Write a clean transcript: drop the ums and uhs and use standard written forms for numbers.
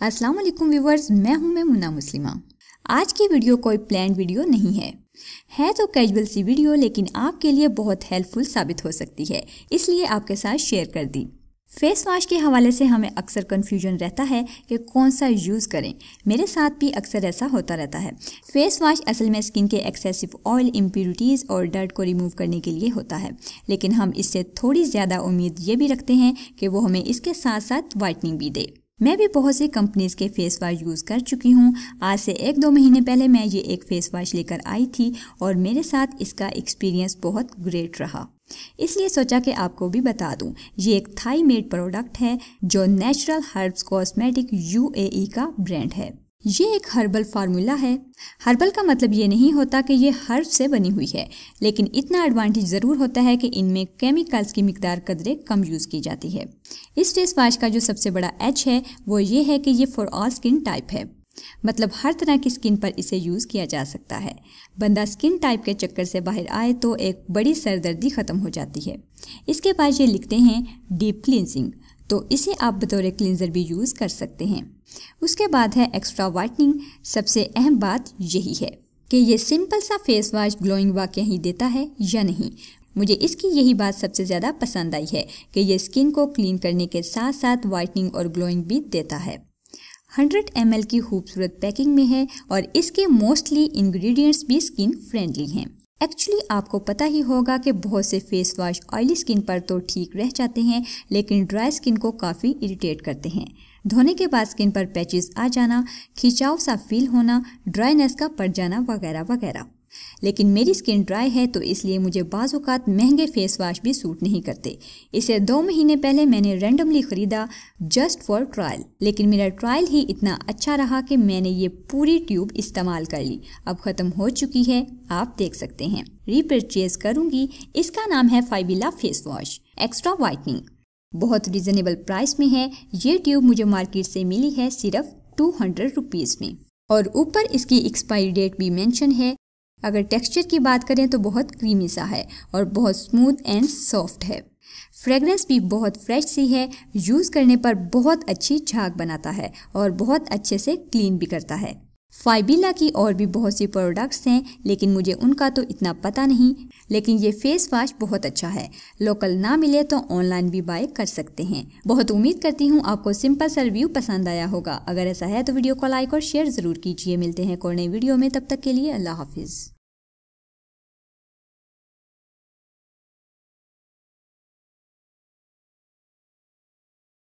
अस्सलाम वालेकुम व्यूवर्स, मैं हूं मुन्ना मुस्लिमा। आज की वीडियो कोई प्लान्ड वीडियो नहीं है तो कैजुअल सी वीडियो, लेकिन आपके लिए बहुत हेल्पफुल साबित हो सकती है, इसलिए आपके साथ शेयर कर दी। फेस वॉश के हवाले से हमें अक्सर कन्फ्यूजन रहता है कि कौन सा यूज़ करें। मेरे साथ भी अक्सर ऐसा होता रहता है। फेस वॉश असल में स्किन के एक्सेसिव ऑयल, इम्प्यूरिटीज़ और डर्ट को रिमूव करने के लिए होता है, लेकिन हम इससे थोड़ी ज़्यादा उम्मीद ये भी रखते हैं कि वो हमें इसके साथ साथ वाइटनिंग भी दे। मैं भी बहुत सी कंपनीज़ के फेस वॉश यूज़ कर चुकी हूँ। आज से 1-2 महीने पहले मैं ये एक फेस वॉश लेकर आई थी और मेरे साथ इसका एक्सपीरियंस बहुत ग्रेट रहा, इसलिए सोचा कि आपको भी बता दूं। ये एक थाई मेड प्रोडक्ट है जो नेचुरल हर्ब्स कॉस्मेटिक UAE का ब्रांड है। ये एक हर्बल फार्मूला है। हर्बल का मतलब ये नहीं होता कि ये हर्ब से बनी हुई है, लेकिन इतना एडवांटेज ज़रूर होता है कि इनमें केमिकल्स की मिकदार कदरे कम यूज़ की जाती है। इस फेस वॉश का जो सबसे बड़ा एच है वो ये है कि ये फॉर ऑल स्किन टाइप है, मतलब हर तरह की स्किन पर इसे यूज़ किया जा सकता है। बंदा स्किन टाइप के चक्कर से बाहर आए तो एक बड़ी सरदर्दी ख़त्म हो जाती है। इसके बाद ये लिखते हैं डीप क्लींजिंग, तो इसे आप बतौर क्लींजर भी यूज़ कर सकते हैं। उसके बाद है एक्स्ट्रा वाइटनिंग। सबसे अहम बात यही है कि ये सिंपल सा फेस वॉश ग्लोइंग वाकई ही देता है या नहीं। मुझे इसकी यही बात सबसे ज़्यादा पसंद आई है कि ये स्किन को क्लीन करने के साथ साथ वाइटनिंग और ग्लोइंग भी देता है। 100 ml की खूबसूरत पैकिंग में है और इसके मोस्टली इंग्रेडिएंट्स भी स्किन फ्रेंडली हैं। एक्चुअली आपको पता ही होगा कि बहुत से फेस वॉश ऑयली स्किन पर तो ठीक रह जाते हैं, लेकिन ड्राई स्किन को काफ़ी इरिटेट करते हैं। धोने के बाद स्किन पर पैचेस आ जाना, खिंचाव सा फील होना, ड्राइनेस का पड़ जाना वगैरह वगैरह। लेकिन मेरी स्किन ड्राई है तो इसलिए मुझे बाज़ औक़ात महंगे फेस वॉश भी सूट नहीं करते। इसे 2 महीने पहले मैंने रैंडमली ख़रीदा जस्ट फॉर ट्रायल, लेकिन मेरा ट्रायल ही इतना अच्छा रहा कि मैंने ये पूरी ट्यूब इस्तेमाल कर ली। अब ख़त्म हो चुकी है, आप देख सकते हैं। रीपरचेज करूँगी। इसका नाम है फाइबिला फेस वॉश एक्स्ट्रा वाइटनिंग। बहुत रिजनेबल प्राइस में है। ये ट्यूब मुझे मार्केट से मिली है सिर्फ 200 रुपीज़ में, और ऊपर इसकी एक्सपायरी डेट भी मेंशन है। अगर टेक्सचर की बात करें तो बहुत क्रीमी सा है और बहुत स्मूथ एंड सॉफ्ट है। फ्रेगरेंस भी बहुत फ्रेश सी है। यूज़ करने पर बहुत अच्छी झाग बनाता है और बहुत अच्छे से क्लीन भी करता है। फाइबिला की और भी बहुत सी प्रोडक्ट्स हैं, लेकिन मुझे उनका तो इतना पता नहीं, लेकिन ये फेस वॉश बहुत अच्छा है। लोकल ना मिले तो ऑनलाइन भी बाय कर सकते हैं। बहुत उम्मीद करती हूँ आपको सिंपल सा रिव्यू पसंद आया होगा। अगर ऐसा है तो वीडियो को लाइक और शेयर ज़रूर कीजिए। मिलते हैं एक और नई वीडियो में, तब तक के लिए अल्लाह हाफिज़।